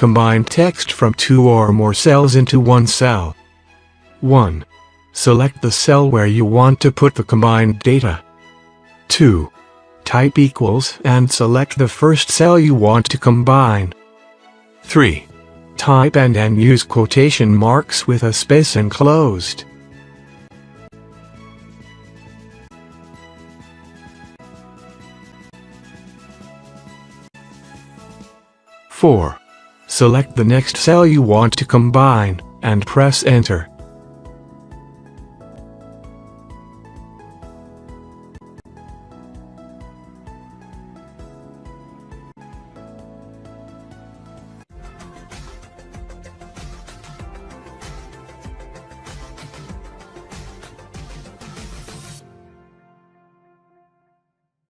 Combine text from two or more cells into one cell. 1. Select the cell where you want to put the combined data. 2. Type equals and select the first cell you want to combine. 3. Type and then use quotation marks with a space enclosed. 4. Select the next cell you want to combine, and press Enter.